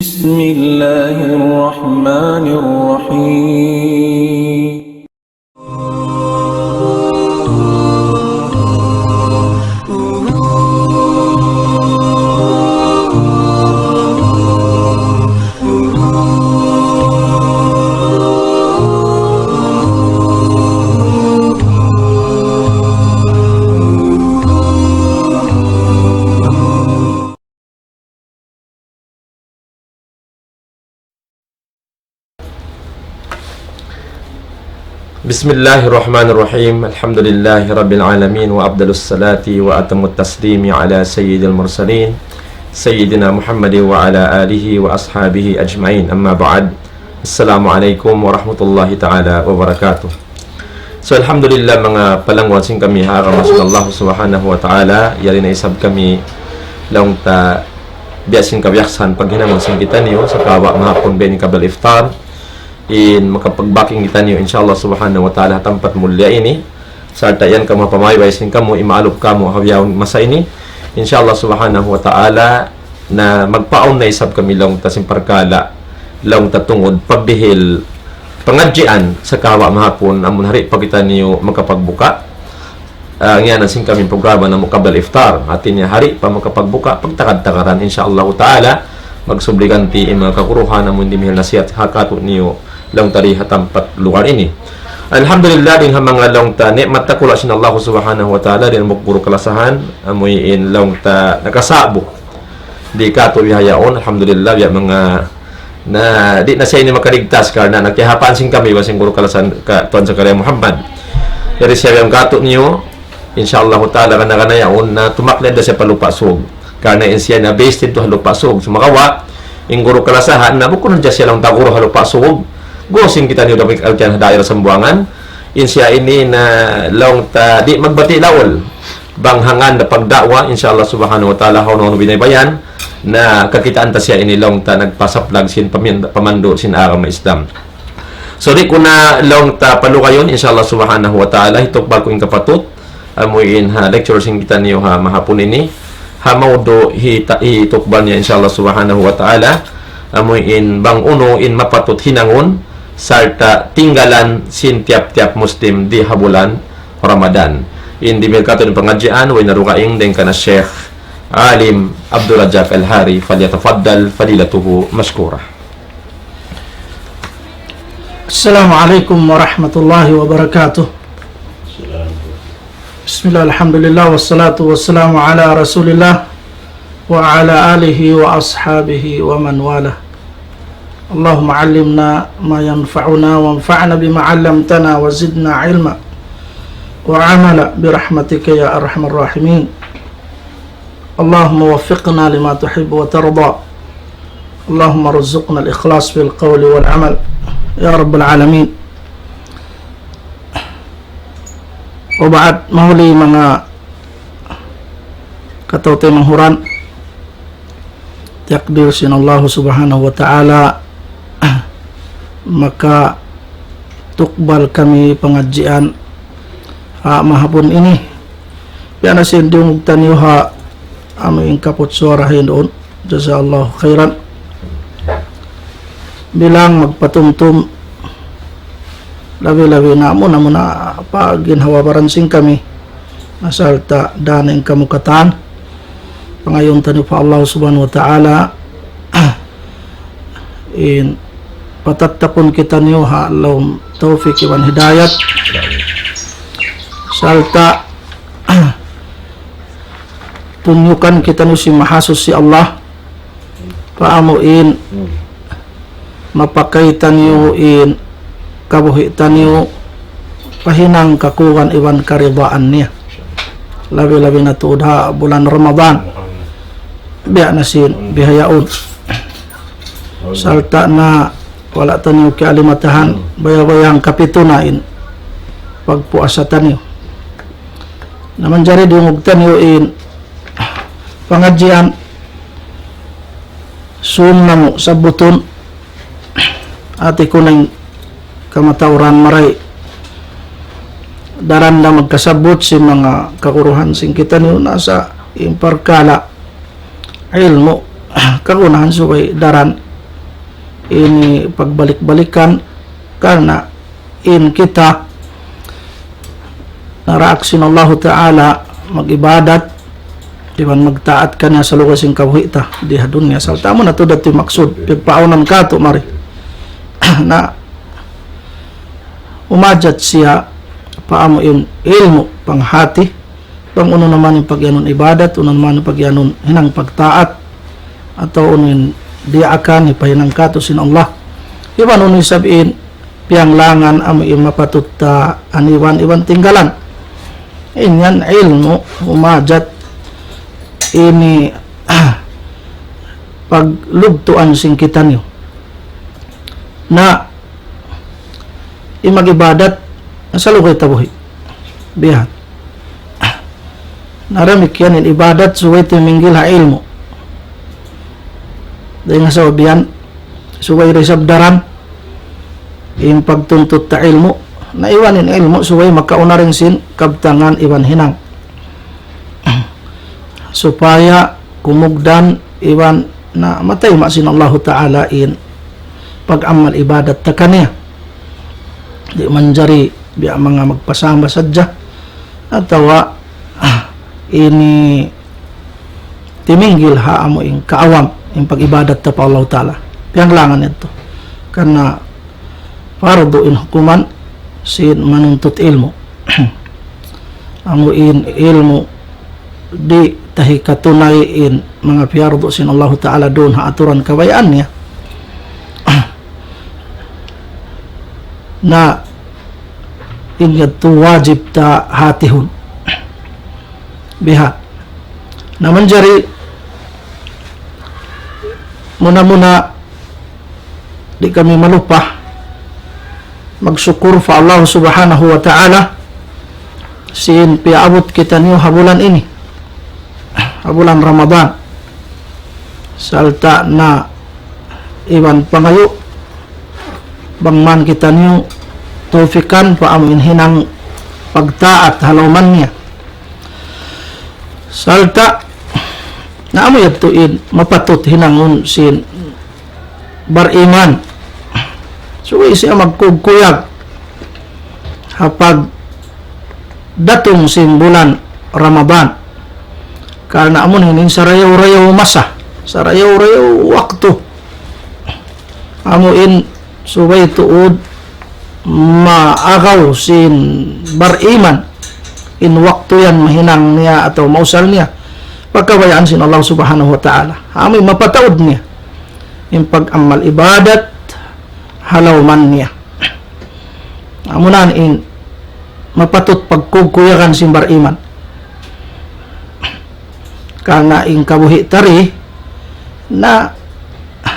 بسم الله الرحمن الرحيم Bismillahirrahmanirrahim. Alhamdulillahi rabbil alamin wa afdalus salati wa atamut taslimi ala sayyidil mursalin sayyidina Muhammadin wa ala alihi wa ashabihi ajma'in. Amma ba'd. Assalamualaikum warahmatullahi ta'ala wabarakatuh. So alhamdulillah mga palangwasin kami haramasud Allah subhanahu wa ta'ala yari na isab kami laong ta biasin kabyaksan paghinamon sing kita niyo sa kawa mahapon beni kabal iftar in makapagbaking kita niyo inshallah subhanahu wa ta'ala tampat mulya ini sarta yan kamo pamayway sin kamo imaalop kamo hawyawon masa ini inshallah subhanahu wa ta'ala na magpaon na isab kami long ta simparkala long ta tungod pagbihil pangadjian sa kawa mahapon amon hari pa kita niyo makapagbuka ngayon sing kami programa na mukabal iftar atin niya hari pa makapagbuka pagtakad-takaran inshallah ta'ala magsubliganti mga kakuruhan amon dimihil nasihat hakato niyo long tariha tampat lugar ini. Alhamdulillah din mga long ta nikmat ta kula sin Allah subhanahu wa ta'ala din mukburo kalasahan amoy in long ta nakasabo di kato bihayaon alhamdulillah ya mga na di na siya ini makaligtas karena nagkihapaan sing kami wasing guro kalasan ka tuan sa kaya Muhammad dari siya yung kato niyo insyaallah ta'ala kana yaon na tumakled da siya palupasog karena in siya na based into halupasog sumakawa in guro kalasahan na bukod na siya lang taguro halupasog gosing kita niyo damig alkian daerah Sambuangan insya ini na long ta di magbati lawol banghangan na pagdakwa insyaallah subhanahu wa ta'ala hono binaybayan na kakitaan ta siya ini long ta nagpasaplag sin pamando sin aram Islam so di ko na long ta palukayon insyaallah subhanahu wa ta'ala hitokbal ko yung kapatut amuin ha lecture sin kita niyo ha mahapon ini ha maudo hitokbal niya insyaallah subhanahu wa ta'ala amuin bang uno in mapatut hinangon sarta tinggalan sin tiap-tiap muslim di habulan Ramadan. In di merkato ng pengajian way narukaing din kana Sheikh Alim Abdul Rajak Al-Hari falyatafaddal fadilatuhu mashkura. Assalamualaikum warahmatullahi wabarakatuh. Bismillah alhamdulillah wassalatu wassalamu ala rasulillah wa ala alihi wa ashabihi wa man wala. اللهم علمنا ما ينفعنا وانفعنا بما علمتنا وزدنا علما وعملا برحمتك يا أرحم الراحمين اللهم وفقنا لما تحب وترضى اللهم رزقنا الإخلاص في القول والعمل يا رب العالمين وبعد مولي mga katawtay manghuran takdir sin Allah subhanahu wa ta'ala maka tukbal kami pengajian mahapon ini piana sindung taniuha aming kaput suarahin doon jazallahu khairan bilang magpatumtum labi-labi na muna paginhawa baransing kami nasalta daning kamukatan pangayon taniu pa Allah subhanahu wa ta'ala in patatapon kita niyo ha Allahum taufiq iwan hidayat salta tunyukan kita niyo si mahasus si Allah paamuin mapakaitan niyo in kabuhitan niyo pahinang kakuwan iwan karidaan niya labi-labi na tuod ha bulan Ramadan biya na sin bihayaon salta na wala tanyo kialimatahan bayabayang kapitunain pagpuasa tanyo naman jari diungog tanyo in pangadjian sum namo sa buton ati ko nang kamatawran maray daran na magkasabot si mga kakuruhan sing kita niyo nasa imparkala ilmo kagunahan subay daran ini pagbalik-balikan karena in kita naraaksin Allah Ta'ala mag-ibadat diban magtaat ka niya sa lugar sing kabuhita di dunya. Salta mo na to dati maksud pagpaunan ka to mari na umajat siya paamo yung ilmu panghati pang uno naman yung pagyanon ibadat, uno naman yung pagyanon hinang pagtaat atau uno yung diakan ipahinang ka to sin Allah. Iban uno sabihin piyang langan amo yung mapatuta aniwan tinggalan. Inyan ilmu umajat ini paglugtuan sing kita niyo na imag-ibadat sa lugay tabuhi bihan naramik yan ibadat suway timinggil ha ilmu dahil nga sa bihan suway resabdaran yung pagtuntut ta ilmu na iwanin ilmu suway makauna rin sin kabtangan iwan hinang supaya kumugdan iwan na matay masin Allah Ta'ala in pag-amal ibadat ta kaniya di manjari biya mga magpasama sadya atawa ini timinggil ha amo ing kaawam ing pag-ibadat ta pa Allah Ta'ala piyang langan ito karena fardu in hukuman sin manuntut ilmu amo in ilmu di tahi katunay in mga piyardo sin Allah Ta'ala doon ha aturan kabayaan niya na inyad to wajib ta hatihon biha naman jari muna di kami malupa magsyukur fa Allah Subhanahu wa Ta'ala sin piabot kita niyo habulan ini habulan Ramadan salta na iwan pangayo bangman kita niyo tufikan pa amin hinang pagtaat halauman niya salta na amo yatuin mapatot hinangon sin bariman suwi siya magkugkuyag hapag datong sin bulan Ramadan karena amon hinin sarayaw-rayaw masa sarayaw-rayaw waktu amuin subay tuod maagaw sin bariman in waktu yan mahinang niya atau mausal niya pagkabayaan sin Allah Subhanahu wa Ta'ala amoy mapataod niya in pag-amal ibadat halawman niya amunan in mapatot pagkugkuyakan sin bariman kana in kabuhi tari na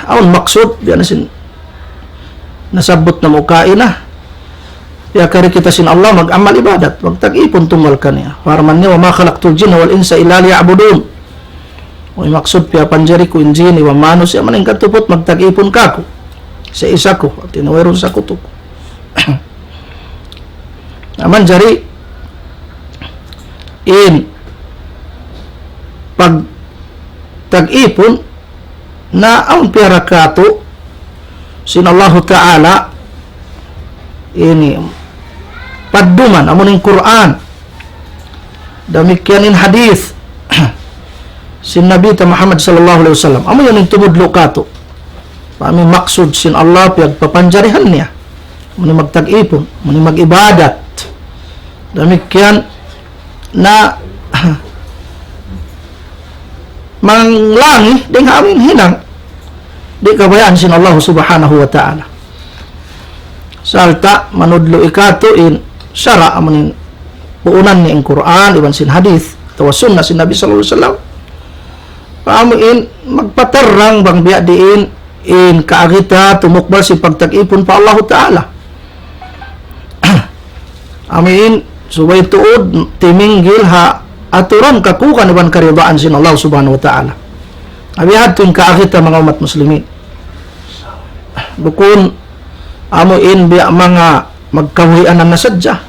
aun maksud biya na sin nasabot na mukain na ya kari kita sin Allah mag-amal ibadat magtag-ipon tunggal kaniya paraman niya wa ma khalaqtul jinna wal insa illa liya'budun o maksud piya panjari ko injin wa manus ya maning katupot magtag-ipon kako sa isa ko at tinuweron sa kutok naman jari in pag tag-ipon na ang piyara kato sin Allah Ta'ala ini padduman amuning Quran damikyanin hadith sin Nabi ta Muhammad sallallahu alaihi wasallam amo yan tumudlo kato pami maksud sin Allah piyag papanjarihan niya muni magtag-ipon muni mag-ibadat damikyan na manglangi ding amin hinang di kabayaan sin Allah Subhanahu wa Ta'ala salta manudlo ikato in syara amunin puunan ni ang Quran iban sin hadith tawa sunnah sin Nabi sallallahu alaihi wasallam paamuin magpatarang bang biya diin in kaagita tumukbal si pagtag-ipon pa Allah Ta'ala amin subay tuod timinggil ha aturan kakukan iban karidaan sin Allah Subhanahu wa Ta'ala abihad tuin kaagita mga umat muslimin bukun amuin biya mga magkawian na nasadya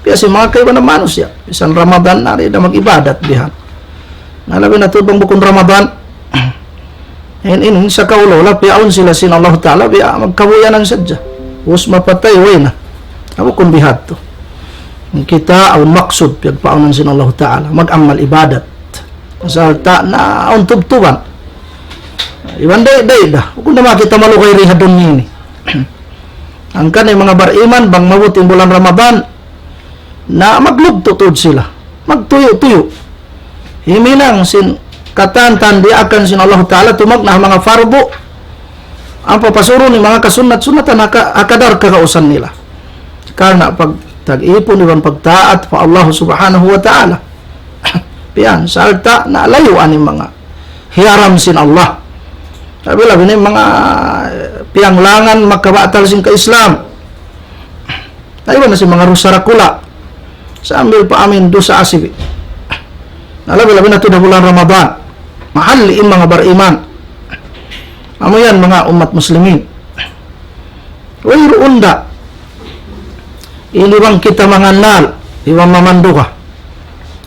biya si mga kaiban na manus ya bisan Ramadan na rin na mag-ibadat bihan nalabi na ito bang bukun Ramadan In sa kaulo, lapiaon sila sin Allah Ta'ala, biya magkabuyanan sadya. Us mapatay, way na. Ako kung bihat to. Kita, ang maksud, piyagpaunan sin Allah Ta'ala, mag-amal ibadat. Salta na untub-tuban. Iwan day da. Kung na makita malukay rihadon nini. Ang kanay mga bariman, bang mabuting bulan Ramadan, na maglugtutod sila. Magtuyo-tuyo. Himinang sin katantan di akan sin Allah Ta'ala tumag na mga farbo ang papasuro ni mga kasunat-sunatan akadar kakausan nila karena pag tag-ipon iban pagtaat pa Allah Subhanahu wa Ta'ala piyan salta na layuan ni mga hiyaram sin Allah sabi labi ni mga piyanglangan makabatal sin ka Islam naiwan na si mga rusarakula sa ambil pa amin dosa asibi labi-labi na ito na bulan Ramadan mahaliin mga bariman amo yan mga umat muslimin wayro unda iniwang kita manganal iwang mamanduka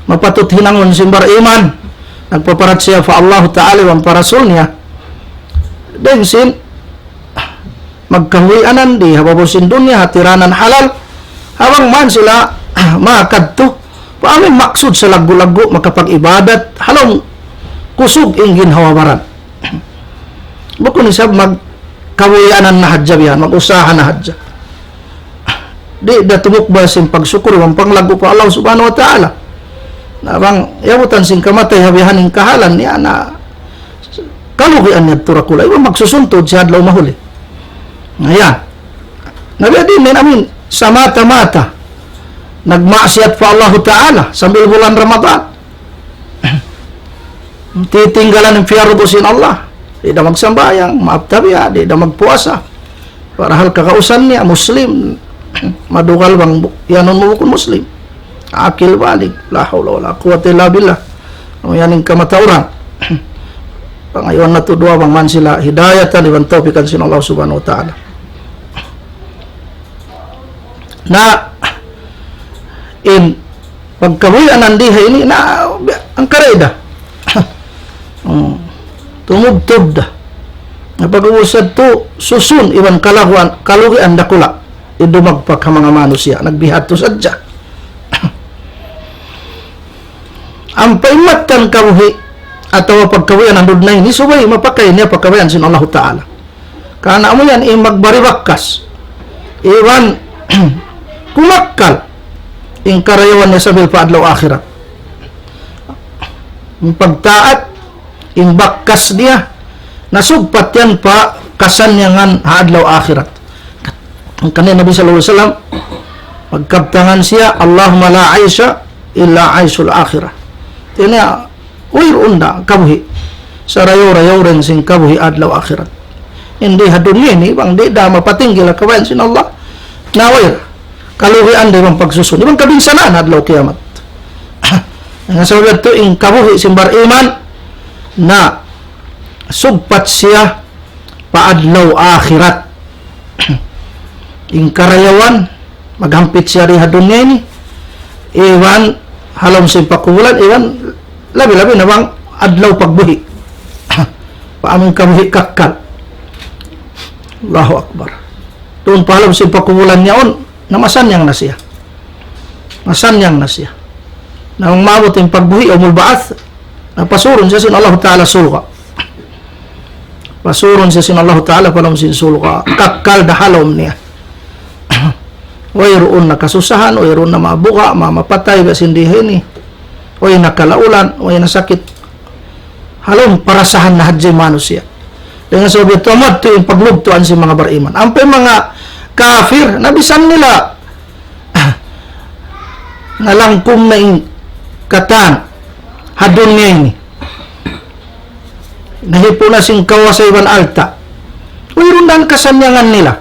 mapatut hinangon si bariman nagpaparat siya fa Allah Ta'ala iwang parasul niya then sin magkahuyanan di hababusin dunya hatiranan halal habang man sila makadto paamin maksud sa lagu-lagu makapag-ibadat halong kusog ingin hawabaran bukun isab magkawayanan na hadja biyan mag-usahan na hadja di datumok ba sin pagsukur ang panglago pa Allah Subhanahu wa Ta'ala na bang yabutan sin kamatay habihan ng kahalan niya na kalugian niya turakula iwa magsusuntod siya adlaw mahuli ayan nabiya din amin sa mata-mata nagmaasiyat pa Allah Ta'ala sambil bulan Ramadan titinggalan ng fiyardo sin Allah di na magsambayang maabtabiya, di na magpuasa para hal kakausan niya muslim madugal bang yanon mo kung muslim akil balik la hawla wala quwwata illa billah yaning kamatauran pangayon na to dua bang man sila hidayatan iban taufikan sin Allah Subhanahu wa Ta'ala na in pagkabuyan ng diha ini na ang kareda tumugtog da napag-uusad to susun iwan kalugian dakula idumagpak ang mga manusia nagbihat to sadya ang paimatan kabuhi atau pagkawian ang dudnay ni subay mapakay niya pagkawian sin Allah Ta'ala kana mo yan magbaribakas iwan kumakkal in karayawan niya sabil pa adlaw akhirat pagtaat in bakkas dia nasugpat yan pa kasanyangan haadlaw akhirat ang kanina Nabi sallallahu alaihi wasallam pagkabtangan siya Allahumma la aisha illa aisul akhirah tinya uir unda kabuhi sarayo-rayo rin sing kabuhi adlaw akhirat hindi hadun ini bang di da mapatinggil kabayan sin Allah nawir kaluhian di bang pagsusun di bang kabinsanaan adlaw kiamat nga sabi ito in kabuhi simbar iman na sugpat siya paadlaw akhirat in karayawan maghampit siya riha dunya ni iwan halom sa pakulan iwan labi-labi na bang adlaw pagbuhi paaming kabuhi kakkal Allahu Akbar doon pa halom sa pakulan niya on na masanyang na siya na umabot yung pagbuhi o mulbaath pasuron siya sin Allah Ta'ala sulka pasuron siya sin Allah Ta'ala palam sin sulka kakkal da halom niya wayroon na kasusahan wayroon na mabuka mamapatay kasindihin ni way nakalaulan way nasakit halom parasahan na hadjay manusia dengan sabi tumad to yung paglugtuan si mga bariman ang mga kafir nabisan nila nalangkum na yung katan hadon niya ini nahipo na sing kawasay ban alta mayroon na kasanyangan nila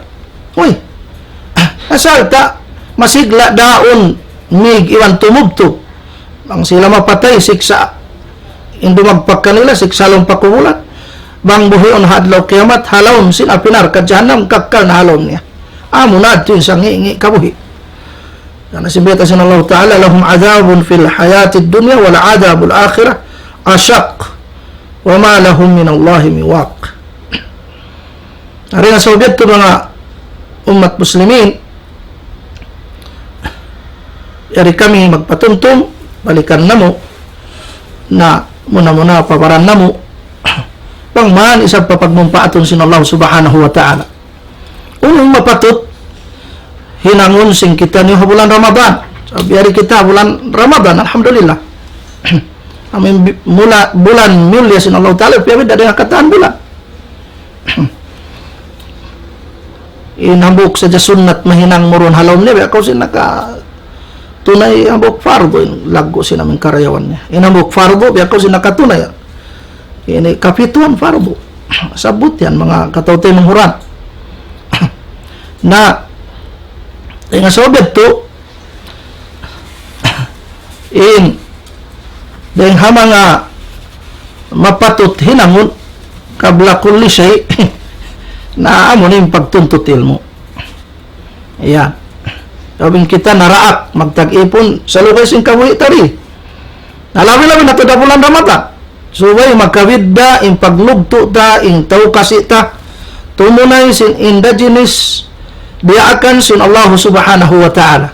asalta masigla daon mig iwan tumubtog bang sila mapatay siksa indumagpak kanila siksalong pakubulan bang buhion hadlaw kiamat halawm sin apinar ka jahannam kakkal na halawm niya amo na ito yung sangi kabuhi karena sibiyata sin Allah Ta'ala lahum adabun fil hayatid dunya wal adabul akhirah asyak wa ma lahum min Allah min waq. Ari nga sa ubiyad to mga umat muslimin, yari kami magpatuntum, balikan na mo, na muna paparan na mo, pangmaan isang papagmumpaaton sin Allah subhanahu wa ta'ala. Unong mapatot, hinangon sing kita niyo bulan Ramadan. Sabi yari kita bulan Ramadan, alhamdulillah. Amin mula bulan mulia sin Allah ta'ala, piyawid ada yang kataan bulan. Inambok sa sunat mahinang muron halom niya, ako sinaka tunay ambok fardo, lago sinaming karayawan niya. Inambok fardo, ako sinakatunay. Ini kapituan fardo. Sabut yan, mga katawtay ng huran. Na, nga sobet to, dahil hama nga mapatot hinangon, kabla kulli siya, na amo na yung pagtuntut ilmo. Ayan. Sabing kita naraak, magtag-ipon, sa lukay sing kabuhi tari. Nalawi-lawi na ito na bulan Ramadan. Subay magkawidda, yung paglugto ta, yung tau kasi ta, tumunay sin indigenous, biyaakan sin Allah subhanahu wa ta'ala.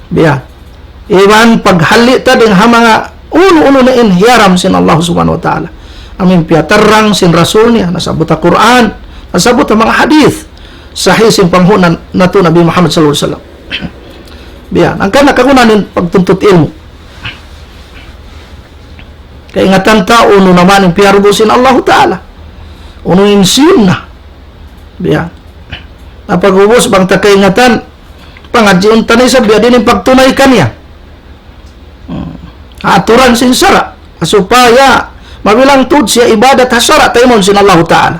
Biya. Iwan paghali ta din ha mga uno-uno na inhiyaram sin Allah subhanahu wa ta'ala. Amin piyatarang sin rasul niya, nasabot ang Quran, nasabot ang mga hadith, sahih sin panghunan na to Nabi Muhammad sallallahu alaihi wasallam. Biya. Ang kanakakunanin pagtuntut ilmu. Kaingatan ta, uno naman yung piyarbusin Allah Ta'ala. Uno yung sunnah. Biya. Napag-ubos bang ta kaingatan, pangadjiun tanay sa biya din yung pagtunay kanya. Aturan sin sara. Supaya mabilang tud siya ibadat hasara tayo sin Allah Ta'ala.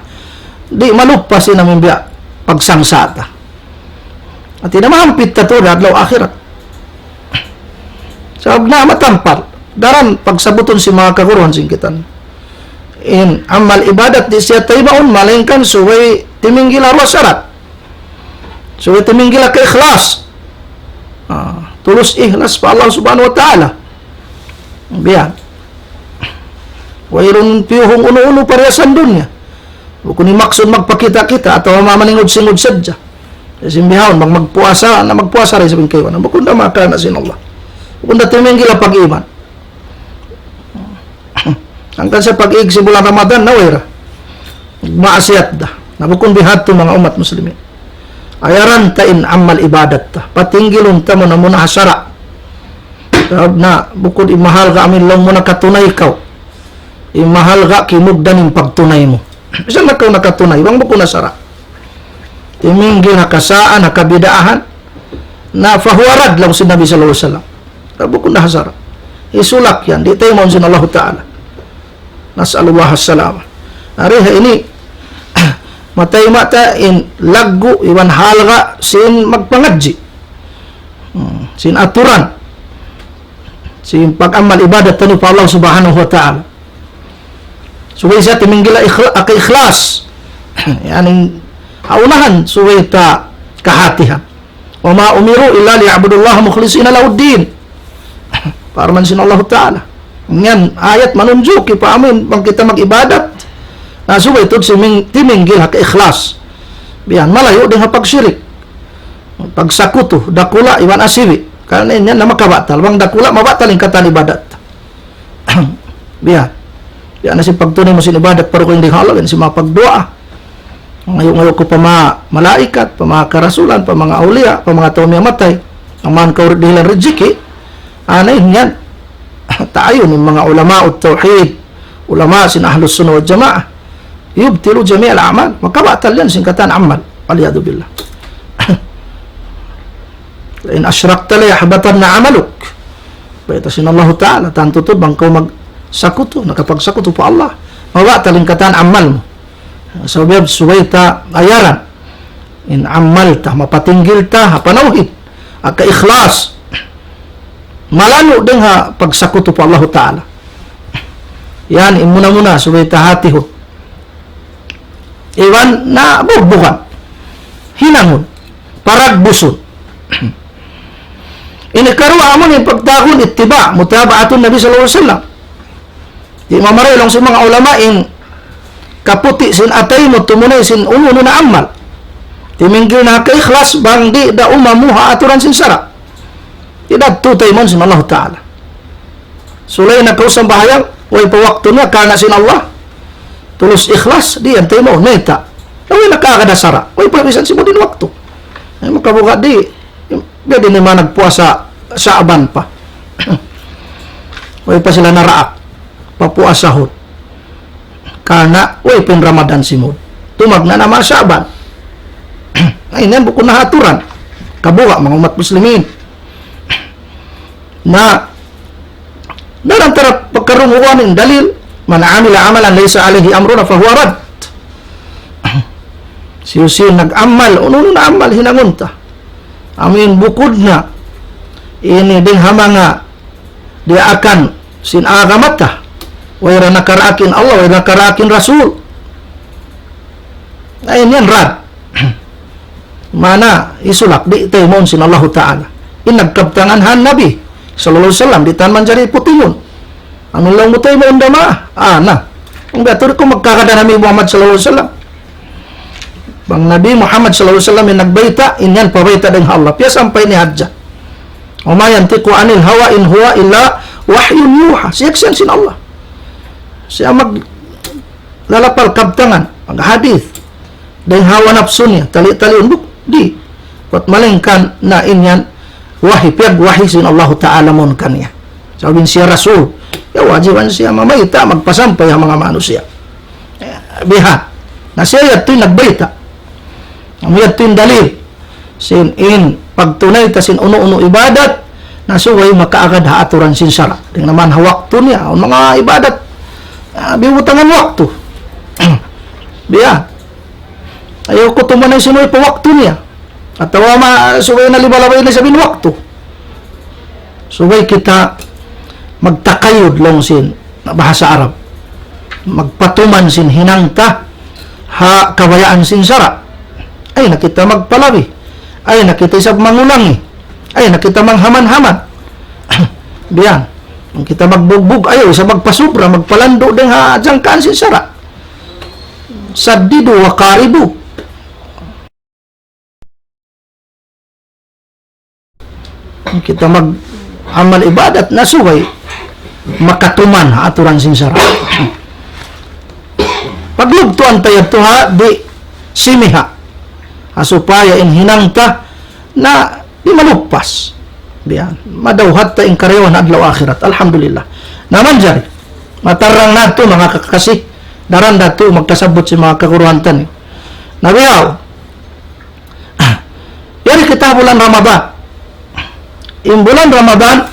Di malupa namin biya pagsangsata. At inamahampit ta to adlaw akhirat. Sabab na matampal. Daran pagsabuton si mga kaguruhan singkitan. In amal ibadat di siya taybaon malingkan suway timinggila syarat. Suway timinggila ka ikhlas. Tulus ikhlas pa Allah subhanahu wa ta'ala. Biyan. Wairun piyuhong uno-uno parehasan dunya. Kung maksud magpakita-kita atau mamaningod-singod sadya. Simbihon, magpuasa na magpuasa rin sa pingkaywan. Bukun na makana sin Allah. Bukun na timinggila pag-iman. Hanggang sa pag-iig si bulan Ramadan, nawira. Maasiyat da. Nabukun bihat to mga umat muslimin. Ayaran tain amal ibadat ta. Patinggilon ta mo na muna hasara. Sabab na, bukod imahal ka amin lang muna katunay ikaw. Imahal ka kimugdan yung pagtunay mo. Bisan na ikaw nakatunay, bang bukod nasara. Timinggil nakasaan, nakabidaahan, na fahuarad lang si Nabi sallallahu alaihi wasallam. Bukod na hasara. Isulak yan. Di tayo mo sin Allah Ta'ala. Nas'alullah as-salam. Ariha ini matay mata in lagu iwan halga sin magpangadji. Sin aturan. Sin pag-amal ibadat tanu pa Allah subhanahu wa ta'ala. Suway sa timinggila ikhlas. Yani aunahan suway ta kahatihan. Wa ma umiru illa liya'budullaha mukhlishina lahuddin. Parman sin Allah Ta'ala. Ngayon, ayat manunjuk pa amin bang kita mag-ibadat. Nasubay ito si timinggil ha ka-ikhlas. Biyan, malayo din ha pag-syirik. Pagsakuto, dakula, iwan asiwi. Karena yan na makabatal. Bang dakula, mabatal yung katan ibadat. Biyan. Biyan na si pagtunay mo sin ibadat pero kung hindi halawin, si mga pagdua. Ngayon ko pa mga malaikat, pa mga karasulan, pa mga aulia, pa mga tao matay. Ang man kauridihilan rejiki, anay yan. Tayo ng mga ulama o tawhid, ulama sin ahlus sunnah wal jamaah, yubtilu jami' al-amal, makabatal yan singkatan amal, waliyadu billah. Lain asyrakta la yahbatanna amaluk. Baita sin Allah Ta'ala, tantutod bang kau magsakuto, nakapagsakuto pa Allah, mabatal singkatan amal mo. Sabab suwayta ayaran, in amal ta, mapatinggil ta, panauhid, aka ikhlas, malano din ha pagsakuto po Allah Ta'ala. Yan, imuna-muna, subay tahati ho. Iwan na burbukan. Hinangon. Paragbuson. Inikaruha mo yung pagdahon, itiba, mutabaatun Nabi sallallahu alaihi wasallam. Di mamaray lang si mga ulama in kaputi sin atay mo tumunay sin uno na amal. Timinggil na kay ikhlas bang di da umamuha aturan sin sara. Tidak tutay mon sin Allah Ta'ala. Sulay na kausang bahayang way pa waktu niya kana sin Allah. Tulus ikhlas di antay mo neta. Way nakakadasara. Way pa bisan si mo din waktu. Ay makabuka di pwede naman nagpuasa sa aban pa. Way pa sila naraak. Papuasahod. Kana way pin Ramadan simod. Tumag na naman sa aban. Ay nan bukod na haturan. Kabuka mga umat muslimin. Na narantara pagkarunguan ng dalil man amila amalan laysa alayhi amruna fahuwa rad. Siyo nag-amal uno na amal hinangunta. Amin bukod na ini ding hamanga dia akan sin agamata wala nakarakin Allah wala nakarakin Rasul. Ayun yan rad. Mana isulak di taymon sin Allah Ta'ala. Inagkabtangan han Nabi sallallahu alaihi wasallam di tan manjari putingon. Ano lang mo tayo mo undama? Na. Ang gatur ko magkakada Nabi Muhammad sallallahu alaihi wasallam. Bang Nabi Muhammad sallallahu alaihi wasallam nagbaita inyan pabaita deng Allah. Piya sampai ni hajja. O ma yantiqu anil hawa in huwa illa wahyun yuha. Siya sin Allah. Siya mag lalapal kabtangan, mag hadith. Deng hawa nafsu niya, tali-tali unduk di. Pat malingkan na inyan wahi piyag wahi sin Allah Ta'ala mon kanya. Sabihin siya Rasul, ya wajiban siya mamayta, magpasampay ang mga manusia. Biha, na siya yato'y nagbayta. Ang yato'y dalil. Sin in, pagtunay ta sin uno-uno ibadat, na suway makaagad haaturan sin sara. Ding naman hawakto niya, ang mga ibadat, bibutangan waktu. Biha, ayaw ko tumanay sinuay pa waktu niya. At tawa suway na libalabay na sabihin waktu. Suway kita magtakayod lang sin bahasa Arab. Magpatuman sin hinangta ha kawayaan sin sara. Ay nakita magpalabi. Ay nakita isag mangulangi. Ay nakita manghaman-haman. Diyan. Kung kita magbugbog ayaw isa magpasubra, magpalando ding ha jangkaan sin sara. Saddidu wa qaribu. Kita mag amal ibadat na suway makatuman aturan sin sara. Paglugtuan tayo to ha di simiha supaya in hinangta na di malupas diyan madawhat ta in karewan adlaw akhirat. Alhamdulillah naman jari matarang nato mga kakasih daran dato magkasabot si mga kakuruhantan nabiyaw yari kita bulan Ramadan. In bulan Ramadan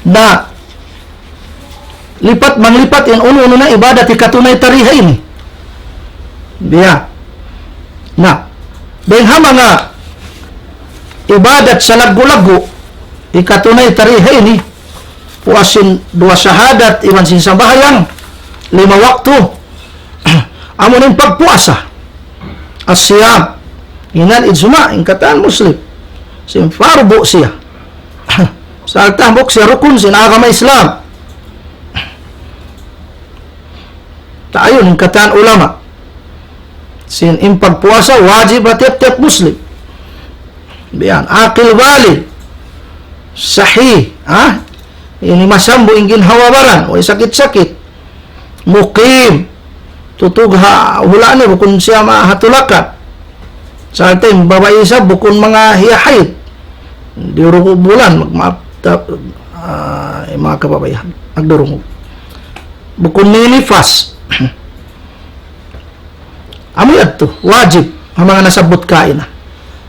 na manglipat yung uno-uno na ibadat ikatunay tariha ini. Biya. Na. Dahil mga ibadat sa lagu-lagu ikatunay tariha ini puasin 2 syahadat iwan sin sambahayang 5 waktu amunin pagpuasa asyam inan ijma ingkataan muslim sin farbo siya. Sa tambok siya rukun sin agama Islam. Tayo ng kataan ulama. Sin impagpuasa wajib tiap-tiap muslim. Biyan akil walid sahih, ini masambo ingin hawabaran o sakit-sakit. Mukim tutugha hulani bukun siya mahatulakat. Sa atin babae isa bukun mga hiyahid di ruko bulan mga kababayan nagdurungo bukun nilifas amuyad to wajib ang mga nasabot kain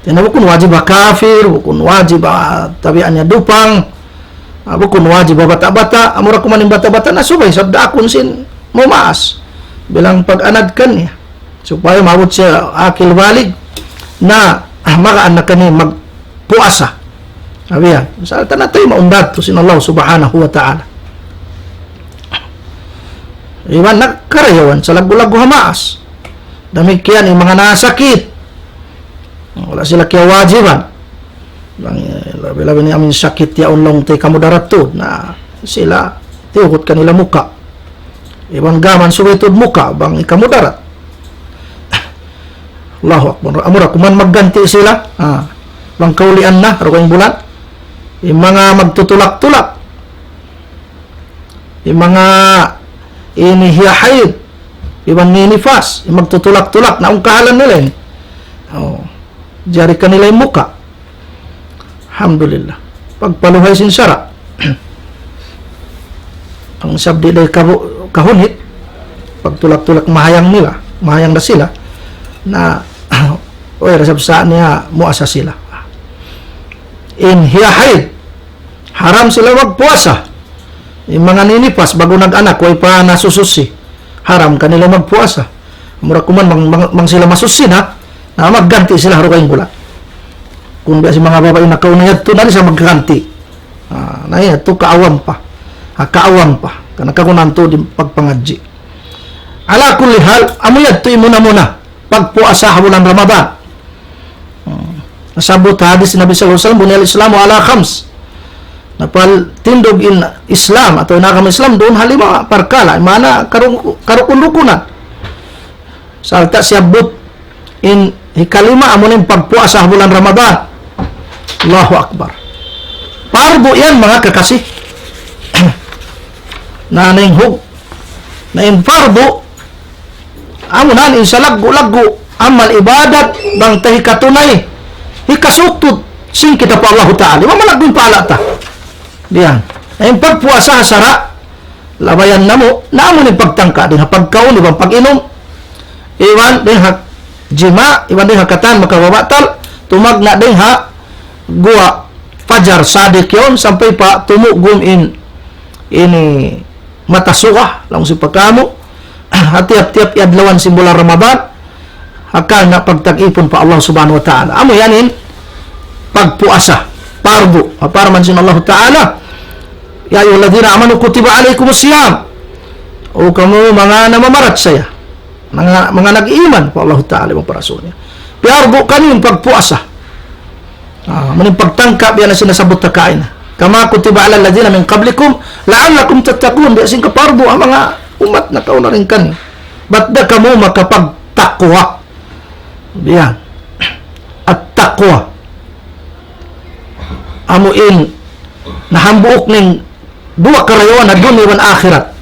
tinabukun wajib kafir bukun wajib tabian niya dupang bukun wajib bata-bata amura kumaning bata-bata na subay sabda akon sin mumaas bilang pag-anad kan niya supaya mabot siya akil balig na makaan na kani magpuasa. Sabi yan, sa tanatay maundat to sin Allah subhanahu wa ta'ala. Iwan nagkarayawan sa lagu-lagu hamaas. Damikian yung mga nasakit. Wala sila kaya wajiban. Labi-labi ni amin sakit ya unlong tay kamudaratod na sila tiukot kanila muka. Iban gaman suwitod muka, bang ikamudarat. Allahu Akbar. Amura, kuman magganti sila, bang kaulian na, harukang bulan. Yung mga magtutulak-tulak. Yung mga inihiyahid. Ibang ninifas. Yung magtutulak-tulak, naong kahalan nila yun. Jari kanila yung muka. Alhamdulillah. Pagpaluhay sinsara. Ang sabdi day kahunit, pagtulak-tulak mahayang nila, mahayang na sila, na oy, rasab saan niya muasa sila. In hiyahid, haram sila magpuasa. Yung mga ninipas, bago nag-anak, way pa nasususi, haram kanila magpuasa. Mura kuman, mang sila masusin ha, na magganti sila harukayong bulan. Kung di si mga babae na kaunayad, ito na rin sa magganti. Na yan, ito kaawam pa. Kaawam pa. Kana kakunan to di pagpangadji. Ala kulli hal, amuyad to muna pagpuasa bulan Ramadan. Nasabot hadis Nabi sallallahu alaihi wasallam, buniyal Islamu ala khams. Napal tindog in Islam atau nakam Islam doon halima parkala, mana karukunukunan. Salta siyabot in hikalima amunin pagpuasa bulan Ramadan. Allahu Akbar. Parbo yan mga kakasih. Na nainghog na infardo amunan insa laggo amal ibadat bang tahi katunay hikasuktod sing kita pa Allah Ta'ala mamalagong pala ta diyan ay pagpuasa sara labayan namo namon yung pagtangka din pagkaon ibang pag-inom iwan din ha jima iwan din ha katan makababatal tumag na din ha gua fajar sadik yon sampai pa tumugum ini matasuka lang si pagkamo hatiap-tiap iadlawan simula Ramadan hakal na pagtag-ipon pa Allah subhanahu wa ta'ala amo yanin pagpuasa pardo aparman sin Allah ta'ala ya ayyuhalladzina amanu kutiba alaikumus siyam o kamu mga namamarat saya mga nag-iman pa Allah ta'ala mga paraso niya pardo kami yung pagpuasa maning pagtangkap yan na sinasabot na kain kama kutiba alal ladzina min qablikum la'allakum tattaqun. Di sing kapardo ang mga umat na kauna rin kan. Ba't da kamo makapagtakwa? Diyan. At takwa. Amuin nahambuok ning duwa karayawan na dunya wan akhirat.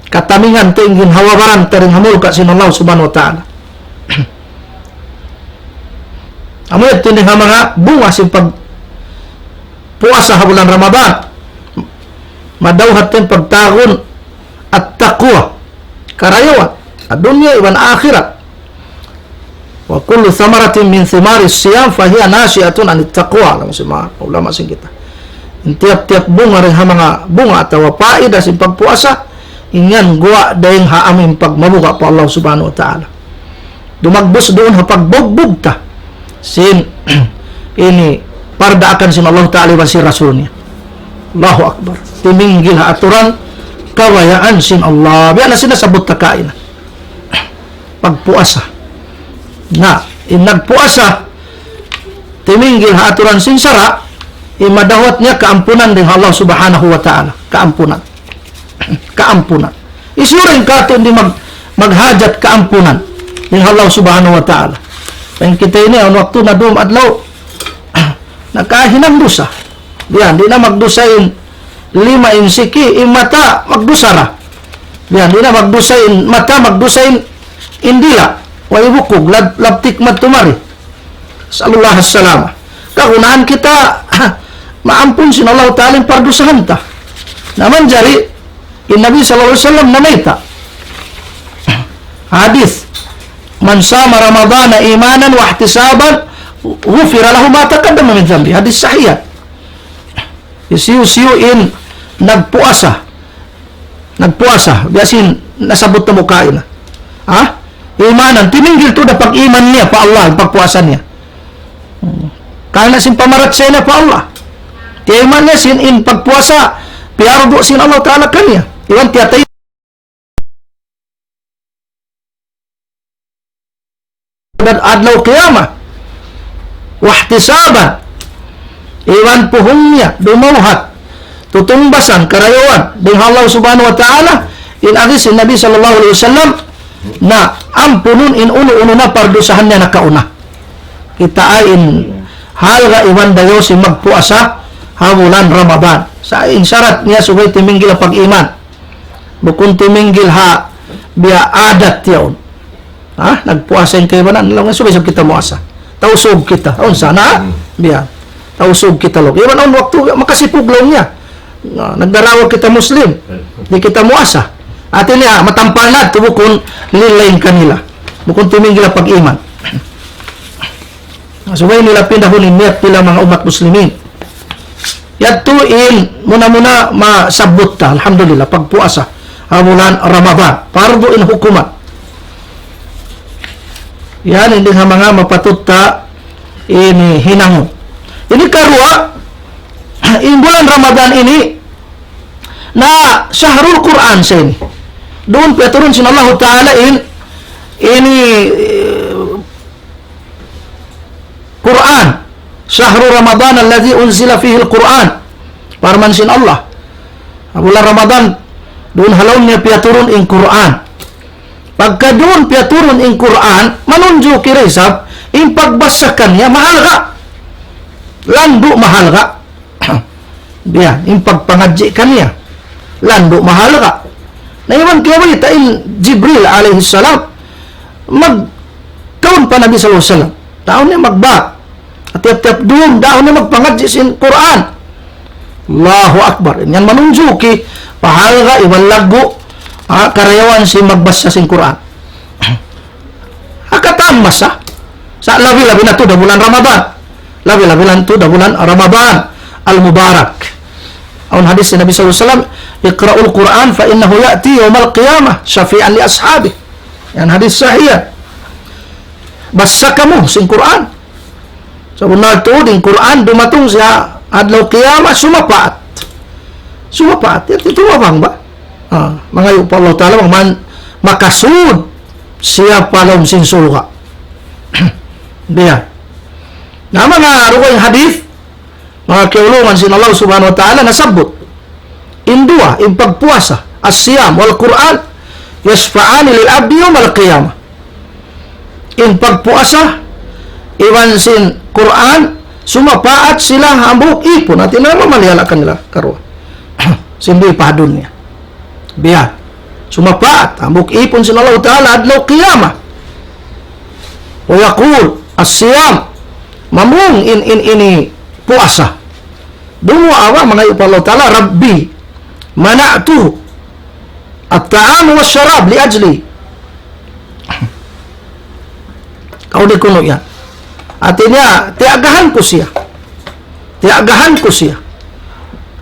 Katamingan to ingin hawabaran taring hamul ka sinallahu subhanahu wa ta'ala. Amo ito nga mga bunga sin pag puasa ha bulan Ramadan. Madawhat tin pagtagon at takwa. Karayawan adunya iwan akhirat. Wa kullu thamaratin min thimari siyam fa hiya nashi'atun an taqwa. Alam si mga ulama sing kita. Tiap-tiap bunga rin ha mga bunga atau paida sin pagpuasa inyan guwa dayang ha amin pagmabuka pa Allah subhanahu wa ta'ala. Dumagbos doon ha pagbugbog ta. Sin ini parda akan sin Allah Ta'ala wa sin Rasulnya. Allahu Akbar. Timinggil ha aturan kawayaan sin Allah. Biya na sinasabot na kain. Pagpuasa. Na, nagpuasa timinggil ha aturan sin sara imadawat niya kaampunan din Allah Subhanahu wa Ta'ala. Kaampunan. Kaampunan. Isurin ka ito hindi maghajat kaampunan din Allah Subhanahu wa Ta'ala. Pag kita ini ang waktu na doon adlaw nakahinang dusa diyan di na magdusain 5 insiki mata magdusara diyan di na magdusain mata magdusain indila way bukog labtik matumari sallallahu alaihi wasallam kagunaan kita maampun sin Allah Ta'ala pardusahan ta naman jari Nabi sallallahu alaihi wasallam namaita hadis man sama Ramadana imanan wa ihtisaban ghufira lahu ma taqaddama min dhanbi. Hadis sahih. Isiu-siuin nagpuasa biasin nasabot na mukain imanan timinggil to da pag-iman niya pa Allah pagpuasa niya kana sin pamarat siya na pa Allah ti iman niya sin in pagpuasa piardo sin Allah Ta'ala kanya iwan tiyatay adlaw qiyamah wahtisaban iwan puhungnya dumauhat tutungbasan karayawan dengan Allah Subhanahu wa taala in agis Nabi sallallahu alaihi wasallam na ampunun in ulu na pardusahannya nakauna kita ain hal ga iwan dayo si magpuasa habulan Ramadan sa syarat niya subay timinggil pag-iman bukun timinggil ha biya adat yaon nagpuasa yung kaibanan lang subay sab kita muasa tausog kita on sana biya tausog kita lo iwan on waktu makasipuglaw niya nagdarawag kita Muslim di kita muasa atin niya matampal na ito bukun lilain kanila bukun timinggil pag-iman subay nila pindahunin niya pila mga umat muslimin yatuin muna masabot ta alhamdulillah pagpuasa bulan Ramadan pardo in hukumat yan hindi nga mga mapatuta ini hinangon ini karua in bulan Ramadan ini na syahrul Quran sa ini doon peturun sin Allah Ta'ala ini Quran syahrul Ramadan alladhi unzila fihi al-Quran parman sin Allah bulan Ramadan doon halon niya piaturun in Quran pagka doon piaturun in Quran manunjuk kirisab in pagbasakan niya mahal ka lando mahal ka biya in pagpangadji kaniya lando mahal ka na iwan kaya ta in Jibril alaihi salam magkaon pa Nabi sallallahu alaihi wasallam taon niya magba at tiap-tiap doon daon niya magpangadji sin Quran Allahu Akbar yan manunjuki pahalga iwan lago karayawan si magbasa sin Quran akataan masa sa labi-labi na to da bulan Ramadan labi-labi na to da bulan Ramadan al-Mubarak aun hadis si Nabi sallallahu alaihi wasallam iqra'ul Quran fa innahu ya'ti yawmal qiyamah syafi'an li ashabi yan hadis sahih basa kamu sin Quran so benar to din Quran dumatong sa adlaw qiyamah sumapaat yan ito bang ba mga pa Allah Ta'ala man makasud siya palom sin surga diya na mga rukoy hadith mga kiulungan sin Allah Subhanahu wa Ta'ala nasabot indua in pagpuasa as-siyam wal Quran yashfa'ani lil abdi yawm al-qiyamah in pagpuasa iwan sin Quran sumapaat sila hambuk ipon at inamamalialakan nila karwa sindi padun niya biya sumapaat hambuk ipon sila Allah Ta'ala adlaw qiyamah wa yaqul as-siyam mamung ini puasa dumu awa mga ipa Allah Ta'ala Rabbi mana'tu at-ta'am wa syarab li ajli kau di kuno yan artinya tiagahan ko siya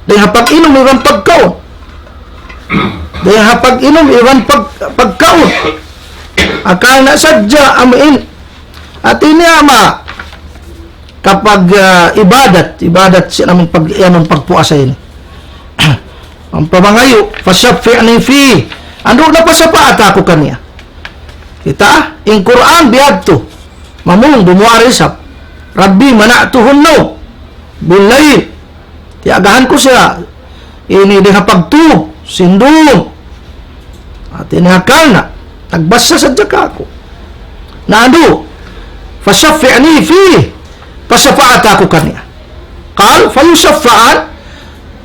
dahil hapag-inom iwan pagkaon dahil hapag-inom iwan pagkaon akal na sadya amin artinya ma kapag ibadat siya namin pagpuasa ini ang pamangayo fasyafi'ni fi ando na pasapaat ako kaniya kita in Quran biadto mamung dumuarisap Rabbi mana'tuhun no bilayl tiagahan ko siya ini din pagtulog sindulong at inihakal na nagbasa sa daka ko na ando fasyafi'ni fi pasapaat ako kaniya qal fayusyafa'an